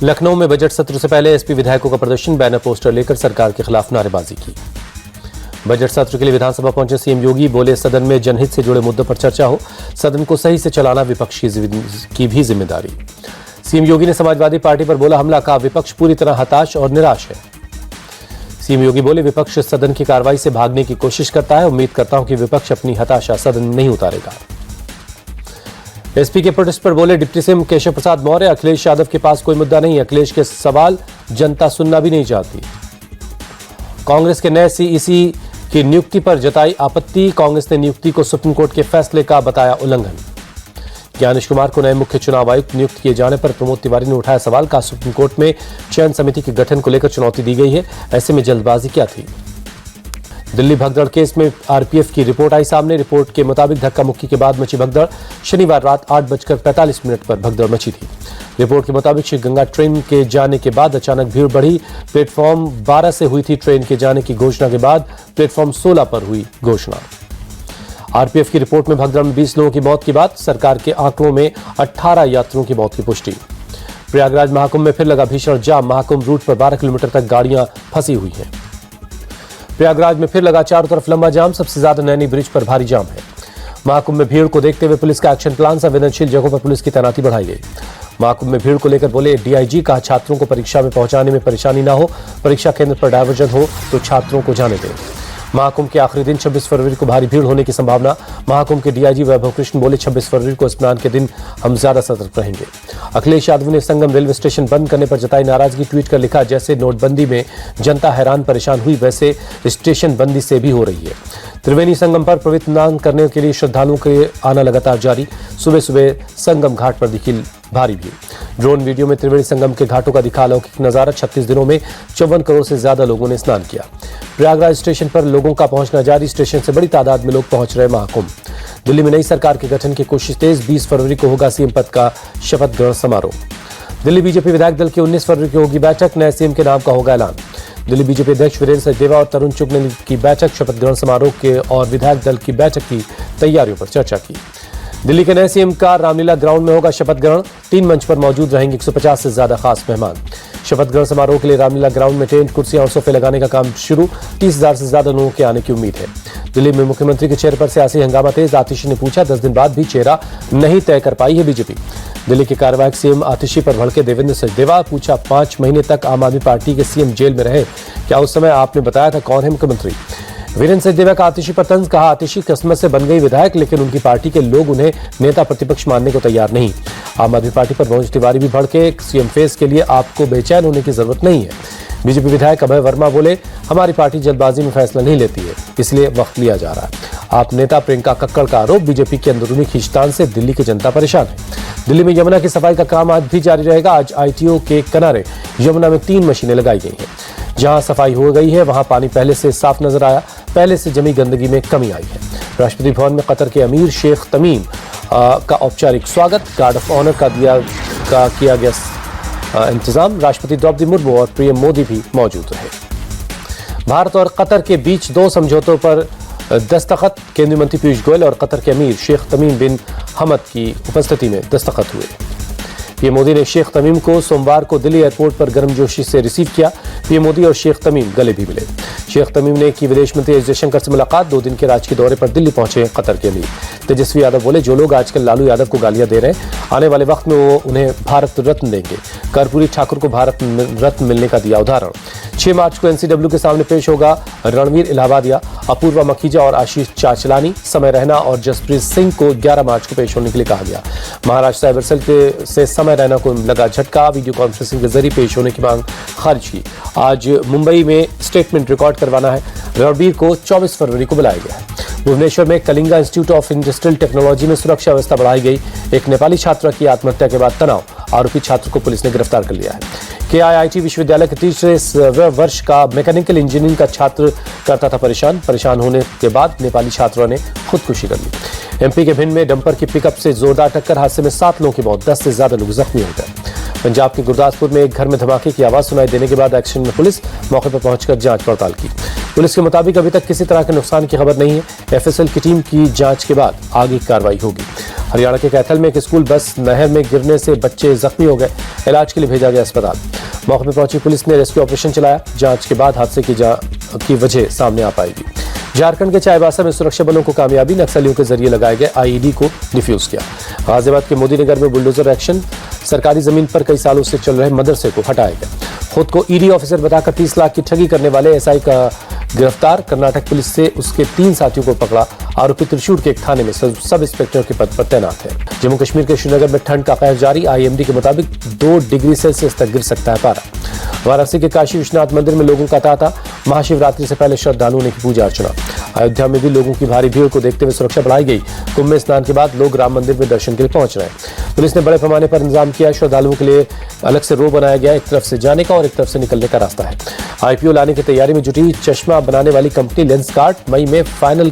लखनऊ में बजट सत्र से पहले एसपी विधायकों का प्रदर्शन, बैनर पोस्टर लेकर सरकार के खिलाफ नारेबाजी की। बजट सत्र के लिए विधानसभा पहुंचे सीएम योगी, बोले सदन में जनहित से जुड़े मुद्दों पर चर्चा हो, सदन को सही से चलाना विपक्ष की भी जिम्मेदारी। सीएम योगी ने समाजवादी पार्टी पर बोला हमला, कहा विपक्ष पूरी तरह हताश और निराश है। सीएम योगी बोले विपक्ष सदन की कार्रवाई से भागने की कोशिश करता है, उम्मीद करता हूं कि विपक्ष अपनी हताशा सदन में नहीं उतारेगा। एसपी के प्रोटेस्ट पर बोले डिप्टी सीएम केशव प्रसाद मौर्य, अखिलेश यादव के पास कोई मुद्दा नहीं, अखिलेश के सवाल जनता सुनना भी नहीं चाहती। कांग्रेस के नए सीईसी की नियुक्ति पर जताई आपत्ति, कांग्रेस ने नियुक्ति को सुप्रीम कोर्ट के फैसले का बताया उल्लंघन। ज्ञानेश कुमार को नए मुख्य चुनाव आयुक्त नियुक्त किए जाने पर प्रमोद तिवारी ने उठाया सवाल, का सुप्रीम कोर्ट में चयन समिति के गठन को लेकर चुनौती दी गई है, ऐसे में जल्दबाजी क्या थी। दिल्ली भगदड़ केस में आरपीएफ की रिपोर्ट आई सामने, रिपोर्ट के मुताबिक धक्का मुक्की के बाद मची भगदड़, शनिवार रात 8:45 पर भगदड़ मची थी। रिपोर्ट के मुताबिक श्री गंगा ट्रेन के जाने के बाद अचानक भीड़ बढ़ी, प्लेटफॉर्म 12 से हुई थी ट्रेन के जाने की घोषणा के बाद प्लेटफॉर्म 16 पर हुई घोषणा। आरपीएफ की रिपोर्ट में भगदड़ में 20 लोगों की मौत की बात, सरकार के आंकड़ों में 18 यात्रियों की मौत की पुष्टि। प्रयागराज महाकुंभ में फिर लगा भीषण जाम, महाकुंभ रूट पर 12 किलोमीटर तक गाड़ियां फंसी हुई हैं। प्रयागराज में फिर लगा चारों तरफ लंबा जाम, सबसे ज्यादा नैनी ब्रिज पर भारी जाम है। महाकुंभ में भीड़ को देखते हुए पुलिस का एक्शन प्लान, संवेदनशील जगहों पर पुलिस की तैनाती बढ़ाई गई। महाकुंभ में भीड़ को लेकर बोले डीआईजी, कहा छात्रों को परीक्षा में पहुंचाने में परेशानी ना हो, परीक्षा केंद्र पर डायवर्जन हो तो छात्रों को जाने दें। महाकुंभ के आखिरी दिन 26 फरवरी को भारी भीड़ होने की संभावना, महाकुंभ के डीआईजी वैभव कृष्ण बोले 26 फरवरी को स्नान के दिन हम ज्यादा सतर्क रहेंगे। अखिलेश यादव ने संगम रेलवे स्टेशन बंद करने पर जताई नाराजगी, ट्वीट कर लिखा जैसे नोटबंदी में जनता हैरान परेशान हुई वैसे स्टेशन बंदी से भी हो रही है। त्रिवेणी संगम पर पवित्र स्नान करने के लिए श्रद्धालुओं के आना लगातार जारी, सुबह सुबह संगम घाट पर दिखी भारी भीड़। ड्रोन वीडियो में त्रिवेणी संगम के घाटों का दिखा अलौकिक नजारा, 36 दिनों में 54 करोड़ से ज्यादा लोगों ने स्नान किया। प्रयागराज स्टेशन पर लोगों का पहुंचना जारी, स्टेशन से बड़ी तादाद में लोग पहुंच रहे महाकुंभ। दिल्ली में नई सरकार के गठन की कोशिश तेज, 20 फरवरी को होगा सीएम पद का शपथ ग्रहण समारोह। दिल्ली बीजेपी विधायक दल की 19 फरवरी को होगी बैठक, नए सीएम के नाम का होगा ऐलान। दिल्ली बीजेपी अध्यक्ष वीरेंद्र सचदेवा और तरुण चुग ने की बैठक, शपथ ग्रहण समारोह के और विधायक दल की बैठक की तैयारियों पर चर्चा की। दिल्ली के नए सीएम का रामलीला ग्राउंड में होगा शपथ ग्रहण, 3 मंच पर मौजूद रहेंगे 150 से ज्यादा खास मेहमान। शपथ ग्रहण समारोह के लिए रामलीला ग्राउंड में टेंट, कुर्सियां और सोफे लगाने का काम शुरू, 30,000 से ज्यादा लोगों के आने की उम्मीद है। दिल्ली में मुख्यमंत्री के चेहरे पर सियासी हंगामा तेज, आतिशी ने पूछा 10 दिन बाद भी चेहरा नहीं तय कर पाई है बीजेपी। दिल्ली के कार्यवाहक सीएम आतिशी पर भड़के देवेंद्र सचदेवा, पूछा 5 महीने तक आम आदमी पार्टी के सीएम जेल में रहे, क्या उस समय आपने बताया था कौन है मुख्यमंत्री। वीरेंद्र सचदेवा का आतिशी पर तंज, कहा आतिशी किस्मत से बन गई विधायक, लेकिन उनकी पार्टी के लोग उन्हें नेता प्रतिपक्ष मानने को तैयार नहीं। आम आदमी पार्टी पर मनोज तिवारी भी भड़के, सीएम फेस के लिए आपको बेचैन होने की जरूरत नहीं है। बीजेपी विधायक अभय वर्मा बोले हमारी पार्टी जल्दबाजी में फैसला नहीं लेती है, इसलिए वक्त लिया जा रहा है। आप नेता प्रियंका कक्कड़ का आरोप, बीजेपी की अंदरूनी खींचतान से दिल्ली की जनता परेशान है। दिल्ली में यमुना की सफाई का काम आज भी जारी रहेगा। आज आईटीओ के किनारे यमुना में 3 मशीनें लगाई गई हैं। जहां सफाई हो गई है वहां पानी पहले से साफ नजर आया, पहले से जमी गंदगी में कमी आई है। राष्ट्रपति भवन में कतर के अमीर शेख तमीम का औपचारिक स्वागत, गार्ड ऑफ ऑनर का किया गया इंतजाम। राष्ट्रपति द्रौपदी मुर्मू और पीएम मोदी भी मौजूद रहे। भारत और कतर के बीच 2 समझौतों पर दस्तखत, केंद्रीय मंत्री पीयूष गोयल और कतर के अमीर शेख तमीम बिन हमद की उपस्थिति में दस्तखत हुए। पीएम मोदी ने शेख तमीम को सोमवार को दिल्ली एयरपोर्ट पर गर्मजोशी से रिसीव किया। पीएम मोदी और शेख तमीम गले भी मिले। शेख तमीम ने की विदेश मंत्री एस जयशंकर से मुलाकात, 2 दिन के राजकीय दौरे पर दिल्ली पहुंचे कतर के अमीर। तेजस्वी यादव बोले जो लोग आजकल लालू यादव को गालियां दे रहे हैं, आने वाले वक्त में वो उन्हें भारत रत्न देंगे। कर्पूरी ठाकुर को भारत रत्न मिलने का दिया उदाहरण। 6 मार्च को एनसीडब्ल्यू के सामने पेश होगा रणवीर इलाहाबादिया, अपूर्वा मखीजा और आशीष चाचलानी। समय रैना और जसप्रीत सिंह को 11 मार्च को पेश होने के लिए कहा गया। महाराष्ट्र साइबर सेल से समय रैना को लगा झटका, वीडियो कॉन्फ्रेंसिंग के जरिए पेश होने की मांग खारिज की। आज मुंबई में स्टेटमेंट रिकॉर्ड करवाना है। रणवीर को 24 फरवरी को बुलाया गया है। भुवनेश्वर में Kalinga institute of industrial technology में सुरक्षा व्यवस्था बढ़ाई गई। एक नेपाली छात्रा की आत्महत्या के बाद तनाव, आरोपी छात्र को पुलिस ने गिरफ्तार कर लिया है। केआईआईटी विश्वविद्यालय के 3रे वर्ष का मैकेनिकल इंजीनियरिंग का छात्र करता था परेशान होने के बाद नेपाली छात्रों ने खुदकुशी कर ली। एमपी के भिंड में डंपर की पिकअप से जोरदार टक्कर, हादसे में 7 लोगों की मौत, 10 से ज्यादा लोग जख्मी हो गए। पंजाब के गुरदासपुर में एक घर में धमाके की आवाज सुनाई देने के बाद एक्शन में पुलिस मौके पर पहुंचकर जांच पड़ताल की। पुलिस के मुताबिक अभी तक किसी तरह के नुकसान की खबर नहीं है। एफएसएल की टीम की जांच के बाद आगे कार्रवाई होगी। हरियाणा के कैथल में एक स्कूल बस नहर में गिरने से बच्चे जख्मी हो गए, इलाज के लिए भेजा गया अस्पताल। मौके पर पहुंची पुलिस ने रेस्क्यू ऑपरेशन चलाया। जांच के बाद हादसे की वजह सामने आ पाएगी। झारखंड के चाईबासा में सुरक्षा बलों को कामयाबी, नक्सलियों के जरिए लगाए गए आईईडी को डिफ्यूज किया। गाजियाबाद के मोदीनगर में बुलडोजर एक्शन, सरकारी जमीन पर कई सालों से चल रहे मदरसे को हटाया गया। खुद को ईडी ऑफिसर बताकर 30 लाख की ठगी करने वाले एसआई का गिरफ्तार, कर्नाटक पुलिस से उसके 3 साथियों को पकड़ा। आरोपी त्रिशूर के एक थाने में सब इंस्पेक्टर के पद पर तैनात है। जम्मू कश्मीर के श्रीनगर में ठंड का कहर जारी, आईएमडी के मुताबिक 2 डिग्री सेल्सियस तक गिर सकता है पारा। वाराणसी के काशी विश्वनाथ मंदिर में लोगों का तांता, महाशिवरात्रि से पहले श्रद्धालुओं ने की पूजा अर्चना। अयोध्या में भी लोगों की भारी भीड़ को देखते हुए सुरक्षा बढ़ाई गई। कुंभ में स्नान के बाद लोग राम मंदिर में दर्शन के लिए पहुंच रहे हैं। पुलिस ने बड़े पैमाने पर इंतजाम किया। श्रद्धालुओं के लिए अलग से रो बनाया गया। एक तरफ से जाने का और एक तरफ से निकलने का रास्ता है। आईपीओ लाने की तैयारी में जुटी चश्मा बनाने वाली कंपनी लेंसकार्ट मई में फाइनल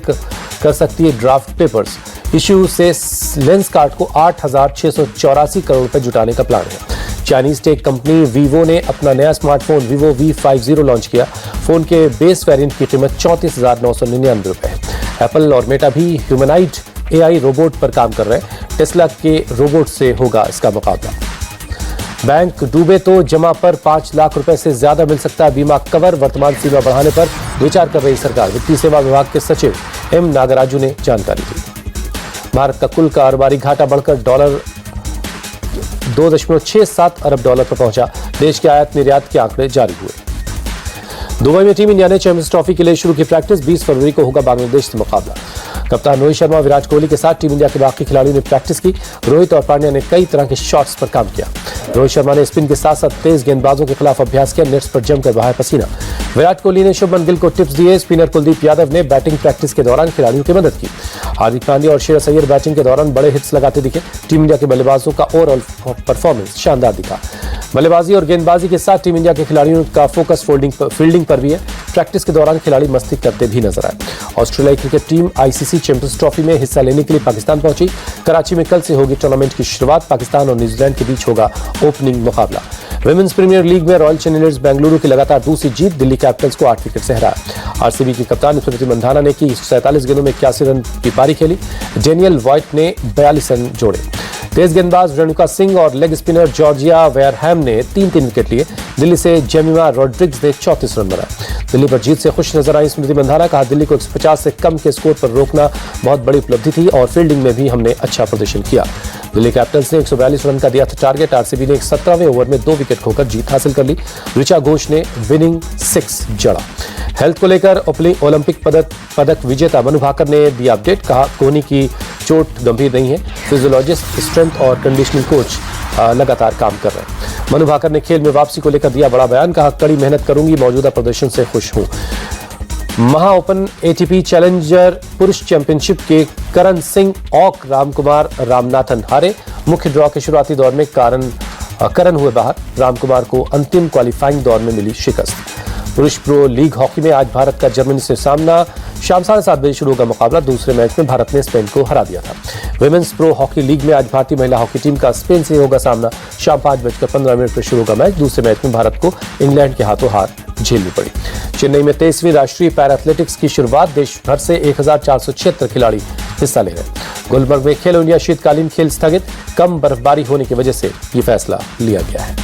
कर सकती है ड्राफ्ट पेपर्स। इश्यू से लेंसकार्ट को 8,684 करोड़ रुपए जुटाने का प्लान है। चाइनीज टेक कंपनी वीवो ने अपना नया स्मार्टफोन वीवो V50 लॉन्च किया। फोन के बेस वेरिएंट की कीमत 34,999 रुपए है। एप्पल और मेटा भी ह्यूमनाइड एआई रोबोट पर काम कर रहे हैं। टेस्ला के रोबोट से होगा इसका मुकाबला। बैंक डूबे तो जमा पर 5 लाख रुपए से ज्यादा मिल सकता है बीमा कवर, वर्तमान सीमा बढ़ाने पर विचार कर रही सरकार। वित्तीय सेवा विभाग के सचिव एम नागराजू ने जानकारी दी। भारत का कुल कारोबारी घाटा बढ़कर $2.67 अरब पर पहुंचा। देश के आयात निर्यात के आंकड़े जारी हुए। दुबई में टीम इंडिया ने चैंपियंस ट्रॉफी के लिए शुरू की प्रैक्टिस। 20 फरवरी को होगा बांग्लादेश से मुकाबला। कप्तान रोहित शर्मा, विराट कोहली के साथ टीम इंडिया के बाकी खिलाड़ियों ने प्रैक्टिस की। रोहित और पांड्या ने कई तरह के शॉट्स पर काम किया। रोहित शर्मा ने स्पिन के साथ साथ तेज गेंदबाजों के खिलाफ अभ्यास किया। नेट्स पर जमकर बहाया पसीना। विराट कोहली ने शुभमन गिल को टिप्स दिए। स्पिनर कुलदीप यादव ने बैटिंग प्रैक्टिस के दौरान खिलाड़ियों की मदद की। हार्दिक पांड्या और श्रेयस अय्यर बैटिंग के दौरान बड़े हिट्स लगाते दिखे। टीम इंडिया के बल्लेबाजों का ओवरऑल परफॉर्मेंस शानदार दिखा। बल्लेबाजी और गेंदबाजी के साथ टीम इंडिया के खिलाड़ियों का फोकस फील्डिंग पर भी है। प्रैक्टिस के दौरान खिलाड़ी मस्ती करते भी नजर आए। ऑस्ट्रेलियाई cricket team ICC champions trophy में हिस्सा लेने के लिए पाकिस्तान पहुंची। कराची में कल से होगी टूर्नामेंट की शुरुआत। पाकिस्तान और न्यूजीलैंड के बीच होगा ओपनिंग मुकाबला। विमेंस प्रीमियर लीग में रॉयल चैलेंजर्स बेंगलुरु की लगातार दूसरी जीत, दिल्ली कैपिटल्स को 8 विकेट से हराया। आरसीबी की कप्तान स्मृति मंधाना ने की 47 गेंदों में 81 रन की पारी खेली। डेनियल व्हाइट ने 42 रन जोड़े। तेज गेंदबाज रेणुका सिंह और लेग स्पिनर जॉर्जिया वेयरहैम ने 3-3 विकेट लिए। दिल्ली से जेमिमा रॉड्रिग्स ने 34 रन बनाए। दिल्ली पर जीत से खुश नजर आई स्मृति मंधाना। कहा, दिल्ली को 150 से कम के स्कोर पर रोकना बहुत बड़ी उपलब्धि थी और फील्डिंग में भी हमने अच्छा प्रदर्शन किया। दिल्ली कैपिटल्स ने 142 रन का दिया था टारगेट। आरसीबी ने 17वें ओवर में 2 विकेट खोकर जीत हासिल कर ली। ऋचा घोष ने विनिंग 6 जड़ा। हेल्थ को लेकर ओलंपिक पदक विजेता मनु भाकर ने दिया अपडेट। कहा, कोहनी की चोट गंभीर नहीं है। फिजियोलॉजिस्ट, स्ट्रेंथ और कंडीशनिंग कोच लगातार काम कर रहे हैं। मनु भाकर ने खेल में वापसी को लेकर दिया बड़ा बयान। कहा, कड़ी मेहनत करूंगी, मौजूदा प्रदर्शन से खुश हूं। महा ओपन एटीपी चैलेंजर पुरुष चैंपियनशिप के करण सिंह औक रामकुमार रामनाथन हारे। मुख्य ड्रॉ के शुरुआती दौर में करण हुए बाहर। रामकुमार को अंतिम क्वालिफाइंग दौर में मिली शिकस्त। पुरुष प्रो लीग हॉकी में आज भारत का जर्मनी से सामना। शाम 7:30 बजे शुरू होगा मुकाबला। दूसरे मैच में भारत ने स्पेन को हरा दिया था। विमेंस प्रो हॉकी लीग में आज भारतीय महिला हॉकी टीम का स्पेन से होगा सामना। शाम 5:15 पर शुरू होगा मैच। दूसरे मैच में भारत को इंग्लैंड के हाथों हार झेलनी पड़ी। चेन्नई में 23वीं राष्ट्रीय पैरा एथलेटिक्स की शुरुआत। देश भर से 1476 खिलाड़ी हिस्सा ले रहे हैं। गुलबर्ग में खेलो इंडिया शीतकालीन खेल स्थगित। कम बर्फबारी होने की वजह से ये फैसला लिया गया है।